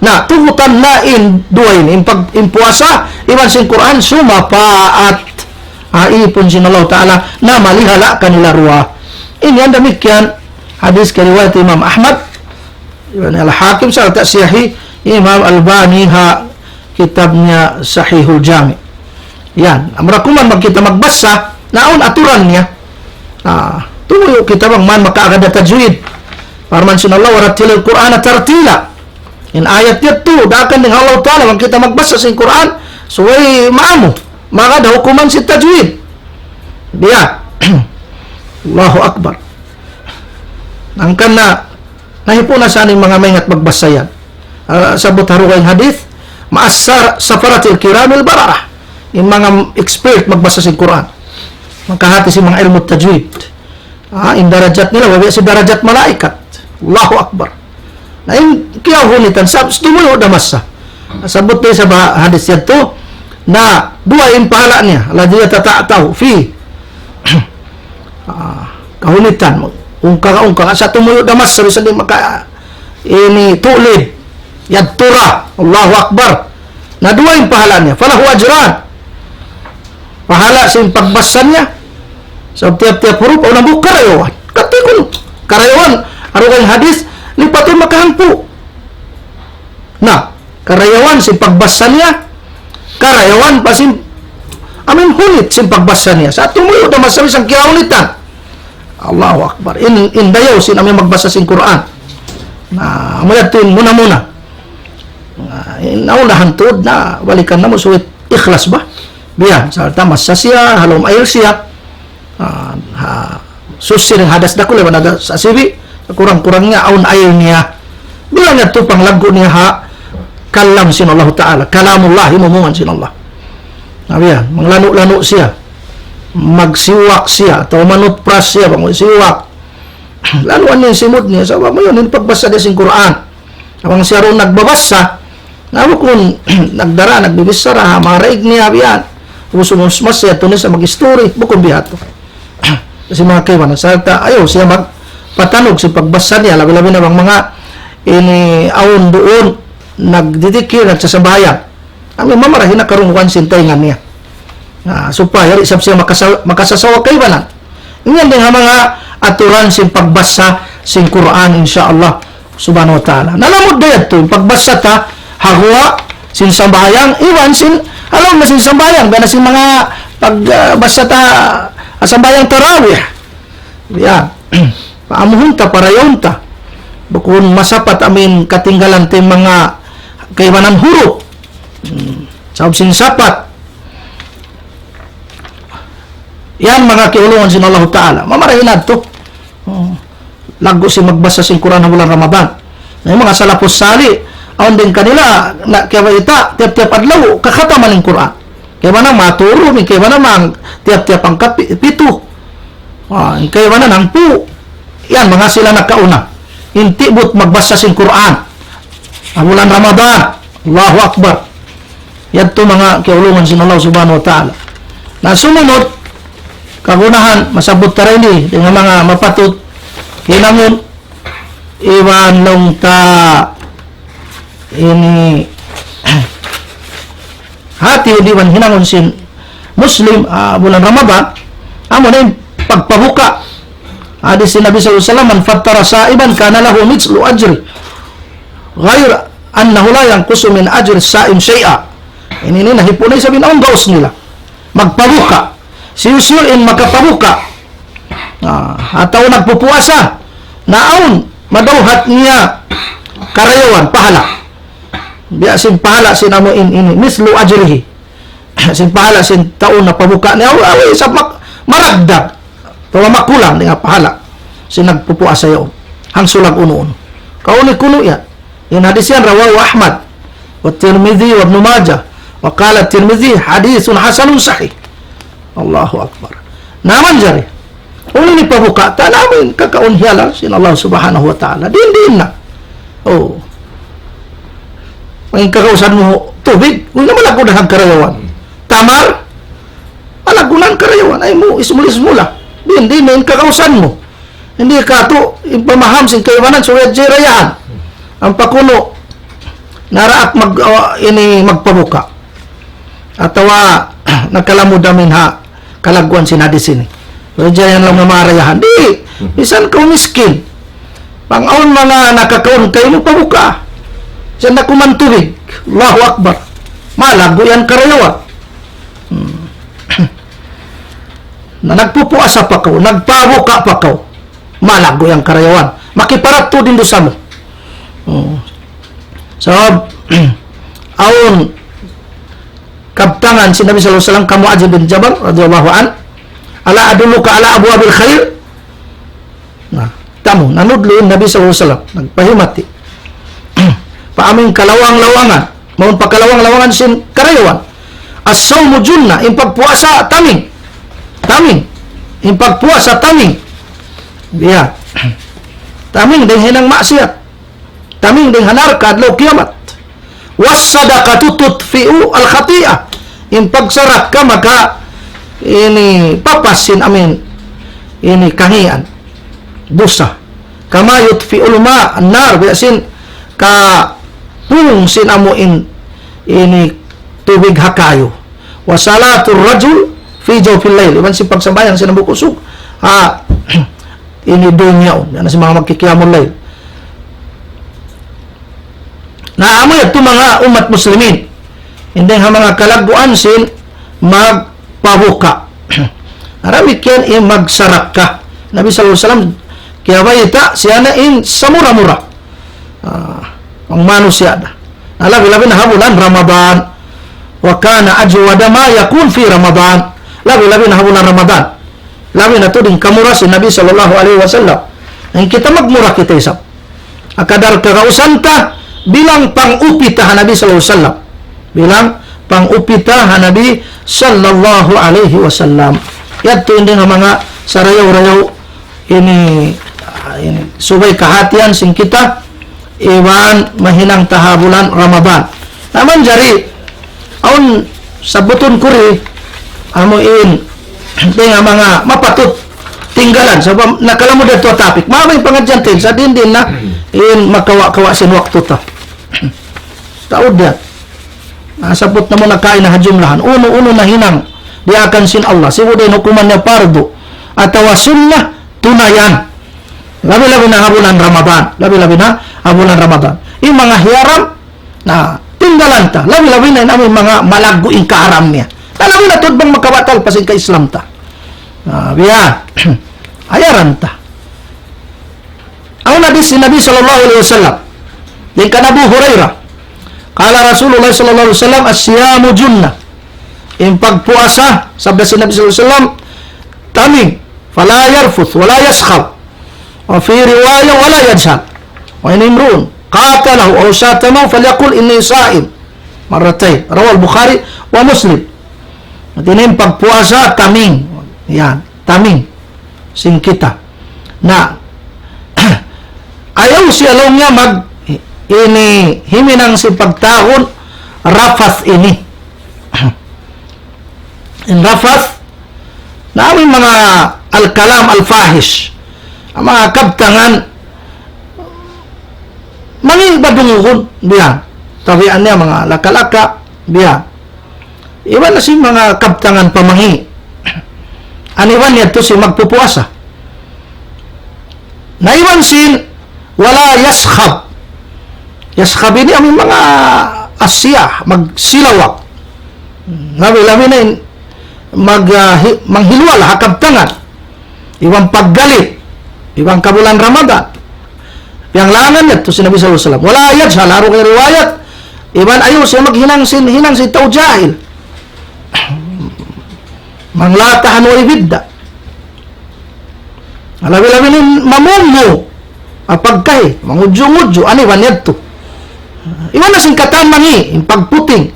na tuhutan na in duwain in puasa iwan sin Quran sumapaat ipon sin Allah Ta'ala na malihala kanila ruwa ini ang demikian hadis kariwayat Imam Ahmad al-Hakim sa al-Ta'siyahi Imam Albani kitabnya Sahihul Jami yan amrakuman magkita magbasa naon aturan niya tuyo kita bang man makaagad tajwid parman sin Allah warattilil Qur'ana tartila in ayat yatu dakan ng Allah Ta'ala magkita magbasa sin Quran suway maamu maka da hukuman si tajwid dia Allahu Akbar angkan na nahipuna sa aning mga maingat magbasa yan sabot harukain hadith maasar safaratil kiramil bararah yung mga expert magbasa sin Quran magkahati si mga ilmu tajwid in darajat nila wala si darajat malaikat Allahu Akbar Na kiyaw hunitan sa tumuyo damas sa. Sabot tayo sa hadis yan to na buhay yung pahala niya. Aladiya tatataw fi kahunitan mo. Ungka sa tumuyo damas sa di maka ini tulid yadtura Allahu Akbar na duwa yung pahala niya. Falahu ajran. Pahala sa pagbasa niya. Sa tiap-tiap huruf o nabuk karayawan. Katikon karayawan. Araw kayong hadis lipatin makahampu. Na karayawan sa pagbasa niya. Karayawan pa sin hunit sa pagbasa niya. Sa tumuyo na masabi sang kiyaunitan. Allahu Akbar. Indayaw sin amin magbasa sin Quran. Na mayatuin muna-muna. Naunahan tuod na balikan na mo suwit ikhlas ba? Biyan, sa tamas sa siya, halom ayil siya. Susi ng hadas dakul lewan ada sa sibi. Kurang-kurangnya aun ayil niya. Bilang niya to panglago niya ha. Kalam sin Allah Ta'ala. Kalamullah, himumungan sin Allah. Biyan, manglanu-lanu siya. Magsiwak siya. Atau manutpras siya. Siwak. Laluan niya simod niya. Sabi mo yun, pagbasa niya sin Quran. Abang siya ron nagbabasa. Nawa kung nagdara, nagbibisara, maraig niya biyan. Usumusmas siya tunis sa mag-story. Bukong bihato. Kasi mga kaiwanan. Ayaw siya magpatanog sa pagbasa niya. Labi-labi na bang mga aon doon nagdidikir at sasabayan. Ang mamarahin na karunguan sintayngan niya. Supaya isap siya makasasawa kaiwanan. Iyan din ang mga aturan sin pagbasa sin Quran insyaAllah subhanahu wa ta'ala. Nalamod na ito. Pagbasa ta, hagwa, sin sambayang, iwan sin, alam na sin sambayang, gana sin mga pagbasa ta, sambayang tarawih. Yan. Paamuhon ta, parayon ta. Bukun masapat amin katinggalan ti mga kaiwanan huro. Saab sin sapat. Yan mga kiulungan sin Allah Ta'ala. Mamarahin na ito. Lago si magbasa sin Quran ng bulan Ramadan. Yung mga salapos sali, aon din kanila, na kaya ita, tiap-tiap adlaw, kakataman ng Quran. Kaya man ang maturo, kaya man ang tiap-tiap ang pito. Kaya man ang po. Yan, mga sila nagkauna. Intibot magbasa sin Quran. Ang bulan Ramadan. Allahu Akbar. Yan to mga kiulungan sin Allah subhanahu wa ta'ala. Na sumunod, kagunahan, masabot ta rin dengan mga mapatut. Hinangon, iwan nung ta ini hati diwan hinangon sin Muslim bulan Ramadan amo na pagpabuka hadis si Nabi sallallahu alaihi wasallam man fattara sa'iban kana lahu mithlu ajri ghair annahu la yanqusu min ajri sa'im shay'a. Ini nahipunay sa binaong gaos nila magpabuka siyusuin makapabuka atau nagpupuasa naon madawhat niya karayawan pahala biya sin pahala sin amo ini mislu ajrihi sin pahala sin taon na pabuka niya away sa maragdag tawa makulang niya pahala sin nagpupuasa yaw hang sulag unoon kauni kuno yan in hadis yan rawahu Ahmad wa Tirmidhi wa Ibn Majah wa qala Tirmidhi hadithun hasanun sahih. Allahu Akbar. Naman jari uli ni pabuka ta namin kakaunhyala sin Allah subhanahu wa ta'ala din na may kakausan mo tubig kung naman ako na karayawan tamar malagunan karayawan ay mo ismulis mula din na yung kakausan mo hindi ka to impamaham sin kaiwanan suwet jirayaan ang pakuno naraak magpabuka atawa nagkalamod namin ha kalagwan sinadis ini. So, dyan lang na marayahan. Di, bisan ka miskin. Pang-aon mga nakakaon kayo mo pabuka. Diyan na kumantubig. Allahu Akbar. Malago yan karayawan. Na nagpupuasa pa ka, nagpabuka pa ka. Malago yan karayawan. Makiparat to din doon sa mo. So, aon kabtangan si Nabi sallallahu alaihi wasallam kamu Mu'adz bin Jabal radhiyallahu an ala adulluka ala abwabil khair. Nah, tamu nanudluin Nabi sallallahu alaihi wasallam nagpahimati. Paaming kalawang-lawangan, mao pakalawang-lawangan sin karayawan. As-sawmu junna, impagpuasa taming. Impagpuasa taming. Biya. Taming din hinang maksiat. taming ding hanar kadlaw kiamat. Was sadaqatu tutfi'u al khati'ah. In pagsarak ka maka ini papasin amin ini kangian dosa. Kama yutfi'ul ma an-nar biasin ka pung sin amuin ini tubig hakayo. Wa salatul rajul fi jawfil lail. Iban si pagsambayan sa nabukusog. Ini dunyaw. Yan si mga magkikiyamul lail. Naamoy ito mga umat muslimin. Hindi nga mga kalaguan sin magpabuka. Aramik yan magsarak ka. Nabi sallallahu alaihi wasallam kaya bayita siya na sa mura-mura. Ang manusia na. Labi-labi na habulan Ramadan. Wa kana ajwada ma yakun fi Ramadan. Labi-labi na habulan Ramadan. Labi na to din kamura si Nabi sallallahu alaihi wasallam. Ang kita magmura kita isap. Akadar kakausan ta bilang pang-upita Nabi sallallahu alaihi wasallam. Bilang pang-upita Nabi sallallahu alaihi wasallam. Yato hindi nga mga sarayaw-rayaw ini subay kahatian sing kita iwan mahinang tahabulan Ramadan. Naman jari aun sabuton kuri amuin nga mga mapatut tinggalan sa nakalamod ito topic mamay pangadyantin sa din na makawa-kawa sin waktu ta taod yan nasabot na mo nakain na hajumlahan uno na hinang di akan sin Allah siwuday hukuman niya pardo atawa sunnah tunayan labi-labi na habulan Ramadan labi-labi na habulan Ramadan yung mga hiyaram na tinggalan ta labi-labi na namin mga malaguing kaharam niya talabi na tudbang makabatal pasin ka Islam ta biya ayaran ta ang nadis si Nabi sallallahu alaihi wasallam din ka Abu Hurairah kala Rasulullah sallallahu alaihi wasallam as-siyamu junnah yung pagpuasa sabda si Nabi sallallahu alaihi wasallam taming fala yarfuth wala yaskhab wa fi riwayah wala yajhal wa in imrun qatalahu aw shatamahu falyaqul inni sa'im marratayn rawal Bukhari wa Muslim. At yung pagpuasa taming yan taming sing kita na ayaw siya lang nga mag ini himinang si pagtahon rafath ini in rafath na aming mga al-kalam al-fahish ang mga kabtangan manging badunguhon biya tawian niya mga lakalaka biya iwan na si mga kabtangan pamangi aniwan niya to si magpupuasa naiwan sin wala yaskhab yaskhab ini ang mga asya magsilawak labi-labi na manghilwal hakabtangan iwan paggalit iwan kabulan Ramadan yang langan niya to si Nabi sallallahu alaihi wasallam wala ayat sa laro kay riwayat iwan ayaw siya maghinang si tao jahil manglatahan o ibidda alabi-labi ni mamungmo apagkay mangudyo-ngudyo aniwan niya to iwan na sing katamangi yung pagputing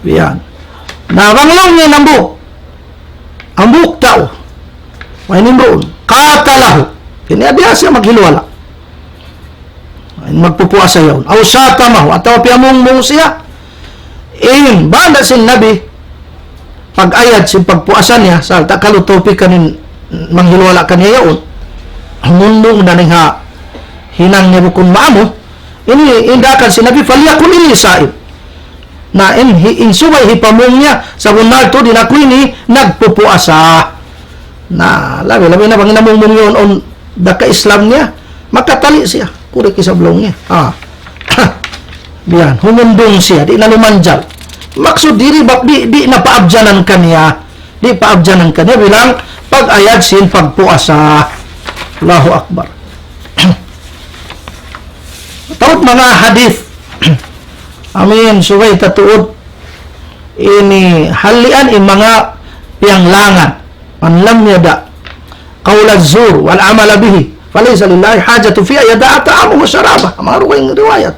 yan nawanglaw niya ng buhok ang buhok tao may nimroon katalahu kiniadya siya maghilwala magpupuasa yun aw satamahu ataw piyamungmong siya banda sin Nabi pag-ayad sin pagpuasan niya sa takalutopi kanin manghilwala kaniya yun ang mundong daning ha hinang niya bukun maamo ini indakan si Nabi faliyakun ini sa'ib na insubay hipamong niya sa bunal to din ako ini nagpupuasa na labi-labi na bang namumong yun on daka Islam niya makatali siya kuri kisablong niya biyan humundong siya di na lumanjal maksud diri di na paabjanan kaniya di paabjanan kaniya bilang pag-ayad sin pagpuasa Allahu Akbar taot mga hadith amin suway tatuod ini halian mga piyanglangan man lam yada qawla zur wal amala bihi falaysa lillahi hajatu fi yada ta'amu wa syaraba mga ruwayang riwayat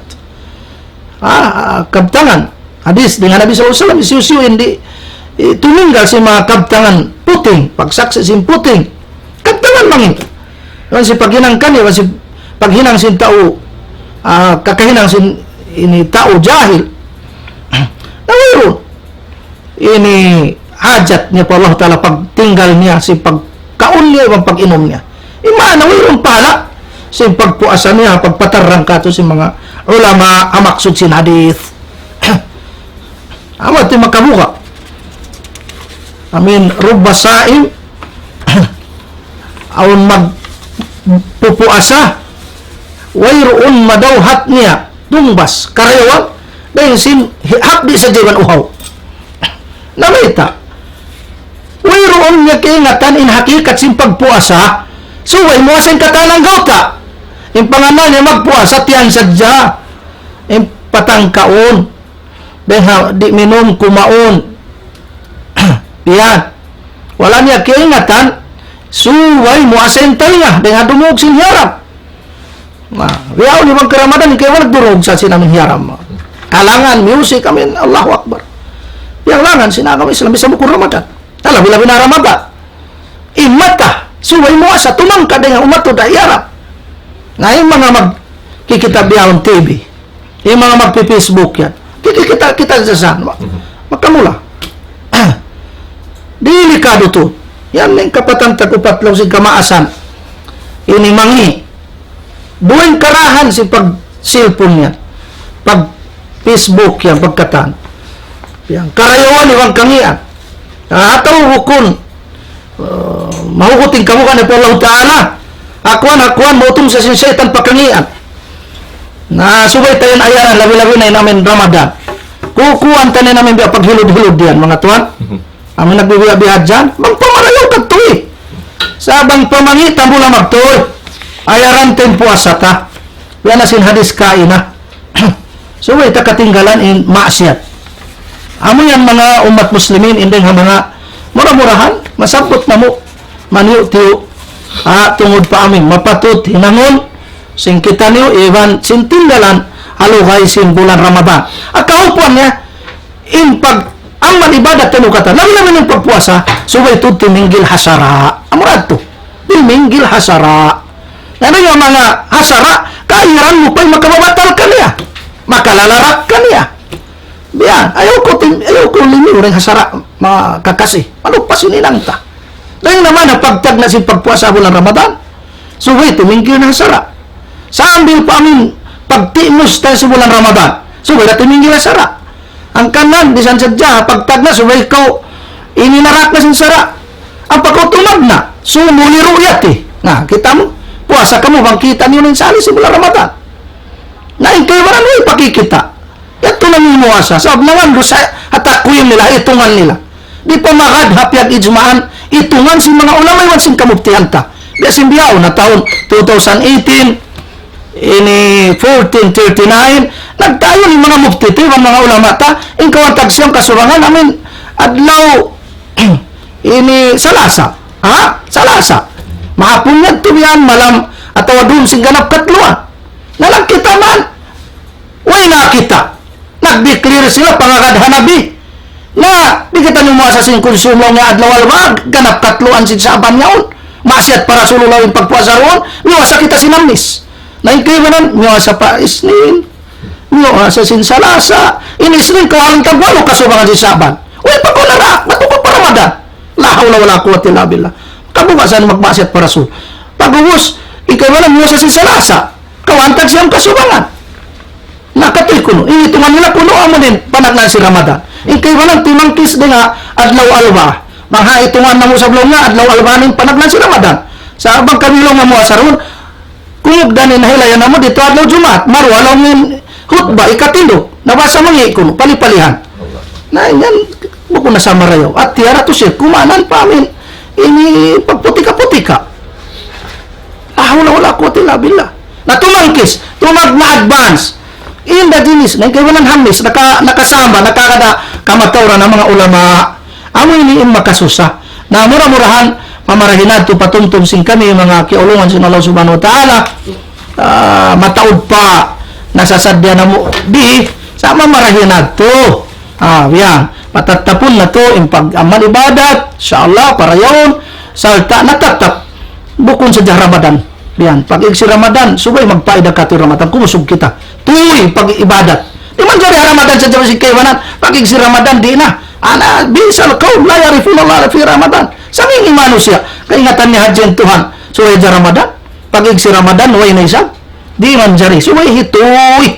kabtangan hadis dengan Nabi SAW isiu-isiu hindi tuminggal si mga kabtangan puting pagsaksi si puting kabtangan mangin si paginang kanya si paghinang sin tao, kakahinang sin ini tao jahil, nawiro ini hajat niya po Allah Ta'ala pagtinggal niya si pagkaon niya o pag-inom niya. Nawiro pala si pagpuasa niya, pagpatarang kato si mga ulama amaksud sin hadith. Amat yung makabuka. Rubba saim aun magpupuasa wayroon madawhat niya tumbas karayawan dahil sin hakdi sa jiban uhaw. Namita wayroon niya kaingatan in hakikat sin pagpuasa suway mo asin katanang gauta in panganan niya magpuasa tiyan sadya in patangkaon beha di minom kumaon yan wala niya kaingatan suway mo asentay niya beha dumog sin hiyaram riyaw ni bang karamadan kaya wala durog sa sinamin hiyaram kalangan music kami Allahu Akbar yang langan sinagam Islam bisa bukur Ramadan labi-labi na Ramadan imata suway mo asa tumangka dengan umat to da hiyaram ngayon mga magkikita biyahon TV yung mga magpi-Facebook yan kita sasan makamula delikado to yan yung kapatan tagupat lang si kamaasan ini mangi buwing karahan si pag cellphone yan pag Facebook yan pagkatan yan karayawan iwang kangian ataw hukun mahukuting kamukan na po Allah Ta'ala akuan mautum sa sinsyaitan pakangian na subay tayo ayaran labi-labi na namin Ramadan kukuhan tayo namin biya paghilod-hilod diyan mga tuwan amin nagbibiyabiyad dyan magpamarayaw ka to sabang pamangita mo lang magtuloy ayaran tayo puasa ta yan na sin hadis kain na subay ta katinggalan in maasyat amo yan mga umat muslimin indeng mga murah-murahan masabot na mo maniyo-tiyo tungod pa amin mapatut hinangon sing kita niyo iwan sintindalan halukay sin bulan Ramadan at kaupuan niya in pag ang manibadat tanu kata labi-labi ng pagpuasa subay ito timinggil hasara amurad to timinggil hasara ano yung mga hasara kairan mo pa'y makababatal ka niya makalalarak ka niya biyan ayaw ko limiw rin hasara mga kakasi ano pa sininang ta dahil naman pagtag na si pagpuasa bulan Ramadan subay timinggil na hasara sambil pa amin pagtimos tayo sa bulan Ramadan subay na timinggil na sara ang kanan di san sadya pagtag na subay ikaw ininarak na sin sara ang pagkutumag na sumuli ruyat na kita mo puasa ka mo bang kita niyo rin sali sa bulan Ramadan na ikaw maran mo ipakikita ito na mimuasa sa ablangan doon sa hatakuyin nila itungan nila di pa makadhap yan ijmaan itungan si mga ulama iwan sin kamuptihan ta biasin biyaw na taon 2018 ini 1439 nagtayo ni mga mufti ito yung mga ulama ta in kawantag siyang kasurangan namin adlaw ini salasa salasa mahapunyag to yan malam at awadun sing ganap katluan nalang kita man way na kita nag-declare sila pangakadhanabi na di kita numuasa sing konsumo nga adlaw alwag ganap katluan sin saban yaon masyat para sululawin pagpuasa roon niwasa kita sinamis naingkiwanan nyo sa paisnin nyo sa sinsalasa inisnin ko ang tagwalo kasubangan si saban uy pagkulara matukot pa Ramadan la hawla wala quwwata illa billah kabukasan magmasyat para sul pagubos ikawanan nyo sa sinsalasa kawantag siyang kasubangan nakatoy kuno initungan nila kuno amo din panagnan si Ramadan ikawanan timangkis din nga adlaw alba mga itungan na mo sa blong nga adlaw alba nin panagnan si Ramadan sa abang kabilong nga mo asaron kung ganin na hilayan na mo dito adlaw Jumat marwalaw ng hutba ikatindo nabasa mo ngayon kuno palipalihan na yan buko na sa marayaw at tiara to siya kumanan pa amin ini pagputika-putika wala ko tilabila na tumangkis tumag na advance inda dinis na kayo ng hamis nakasama nakakada kamatawra ng mga ulama amo ini makasusa na mura-murahan mamarahinad to patumtum sing kami mga kiulungan sin Allah Subhanahu wa Ta'ala mataod pa nasasadya na mo di sa mamarahinad to yan patatapon na to yung pag-amal ibadat insyaAllah para yun salta natatap bukon sa Ramadan Diyan, pag si Ramadan, subay magpaida ka to Ramadan, kumusog kita. Tuy, pag ibadat. Di man jari Ramadan sa Jawa si Kaywanan, pag si Ramadan, di na. Ana, bisal kaum, la yarifun Allah fi Ramadan. Sabi ng manusia, kaingatan ni Hajjan Tuhan, subay sa Ramadan, pag si Ramadan, way na isa. Di man jari, subay hitoy.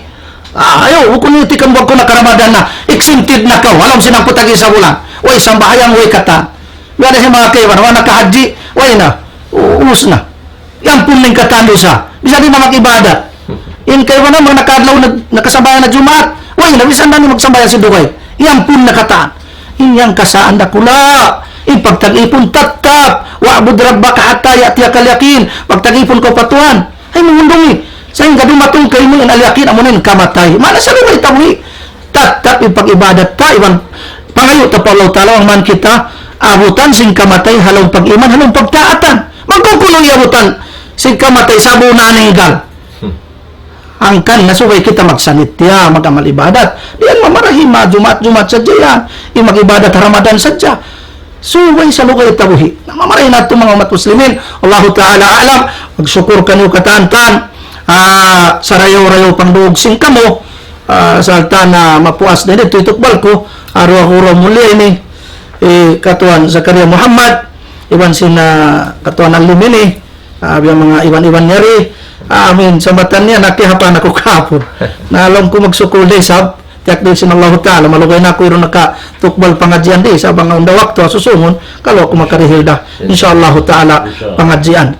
Ayaw, kung itikan ko na karamadan na, exempted na ka, walang sinang putagi sa bulan. Way, sambahayang, way kata. Gana si mga Kaywanan, wala nakahaji, way na, uus na. Yan po ning katando sa. Bisa di na mag-ibadat. In kayo na mga nakadlaw nakasambayan na Jumaat. Way, nabisan na ni magsambayan si Dugay. Yan po nakataan. Inyang kasaan na kula. Pagtag-ipon tatap. Wa'bud rabbaka hatta ya'tiyakal yakin. Pagtag-ipon ko patuan. Ay mumundungi. Sa yung gadumatong kayo mo yung alyakin. Amunin kamatay. Mana sa lumay tawi. Tatap ipag-ibadat ta. Iwan pangayo ta Paulo talaw ang man kita. Abutan sing kamatay. Halong pag-iman. Halong pagtaatan. Magkukulong abutan. Sing kamatay sa bunan ng igal. Angkan na subay kita magsanit ya, magamal ibadat. Diyan mamarahima, jumat sa diyan. Mag-ibadat Ramadan sadya. Subay sa lugay tabuhi. Mamarahin nato mga umat muslimin. Allah Ta'ala alam. Magsyukur kanyo katantan. Sarayaw-rayaw pangduog sing kamo. Sa altan na mapuas na dito. Itukbal ko. Araw-araw muli ini. Katuan Zakaria Muhammad. Iwan sina katuan Al-Limini. Yung mga iwan-iwan nyari. Amin. Sa matan niya, nakihapan ako kahapon. Naalong ko magsukul day sab. Tiyak din sinallahu ta'ala. Malugay na ako yung nakatukbal pangadjian day. Sa mga undawak to, susungon. Kalau ako makarihil da. Insyaallah ta'ala pangadjian.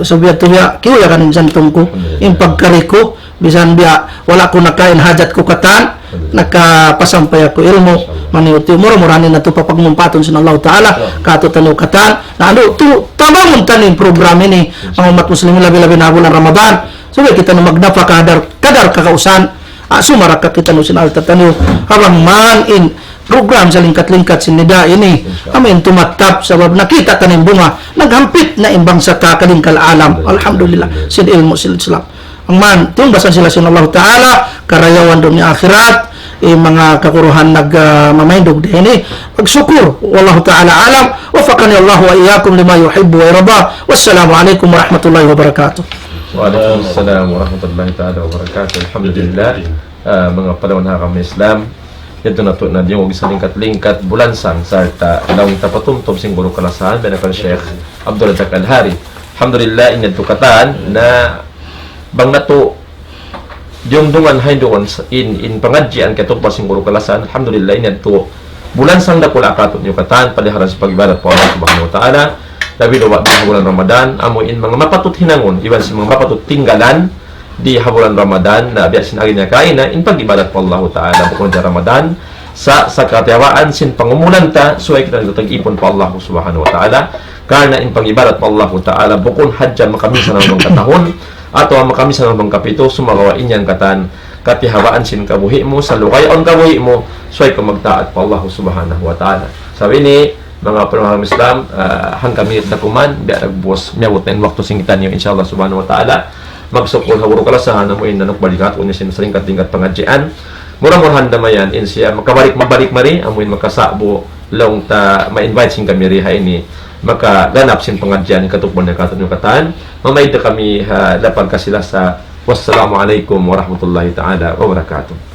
Sabihat to ya, kiyo ya kanin jantong ko. Yung pagkari ko. Bisan biya, wala ko nakain hajat ko katan. Nakapasampay ako ilmo. Maniuti mura-muranin na ito papagmumpaton sinallahu ta'ala. Kato tanaw katan. Na ano, tabangon tanin program ini. Ang umat muslimin labi-labi na bulan Ramadan. So, kita na magdafa kadar kakausan. Sumaraka kita no sinalta tanaw. Habang man in program sa lingkat-lingkat sinida ini. Amin tumatap sabab nakita tanin bunga. Naghampit na imbang sa kakalingkal alam. Alhamdulillah. Sin ilmu sil Islam. Ang man, yung basan sila sinallahu ta'ala. Karayawan doon ni akhirat. Mga kakuruhan nagmamaindog din pagsukur wallahu ta'ala alam wafaqani Allah wa iyyakum lima yuhibbu wa yarda wassalamu alaikum warahmatullahi wabarakatuh. Waalaikumsalam warahmatullahi ta'ala wabarakatuh. Alhamdulillah, mga panahon na kami Islam ito na to na yung isa lingkat-lingkat bulansang sarta ilawang tapatumtom sing guru kalasahan benakal Sheikh Abdul Razak Al-Hari. Alhamdulillah, inadtukatan na bang nato yung dungan hay doon in pangadjian ketong pasing guru kalasan. Alhamdulillah, ini to bulan sang dakul akaton yung katan paliharan sa pag-ibadat po Allah subhanahu wa ta'ala labi daw di bulan Ramadan amo in mga mapatut hinangon iban sa mga mapatut tinggalan di bulan Ramadan na biasin agin niya kain na in pag-ibadat po Allah ta'ala bukod sa Ramadan sa katiyawaan sin pangumulan ta suway kita nito tag-ipon po Allah subhanahu wa ta'ala karena in pag-ibadat po Allah ta'ala bukod hadjan makamisan ng katahon ato ang makamisan ng kapito sumagawain yan katan katihawaan sin kabuhi mo sa lukayon kabuhi mo suway ka magtaat pa Allah subhanahu wa ta'ala. Sabi ni mga panahon Islam hang kami na kuman biya nagbuwas miyawot na waktu singitan niyo insyaAllah subhanahu wa ta'ala magsukol hawuro kalasahan na mo inanok balikat unin sin saling katingkat pangadjian murang-murhan damayan in siya mabalik mari amuin makasabo long ta ma-invite sin kami riha ini makaganap sin pangadjian katukbon na katon yung katan mamayda kami lapag ka sila sa wassalamualaikum warahmatullahi ta'ala wabarakatuh.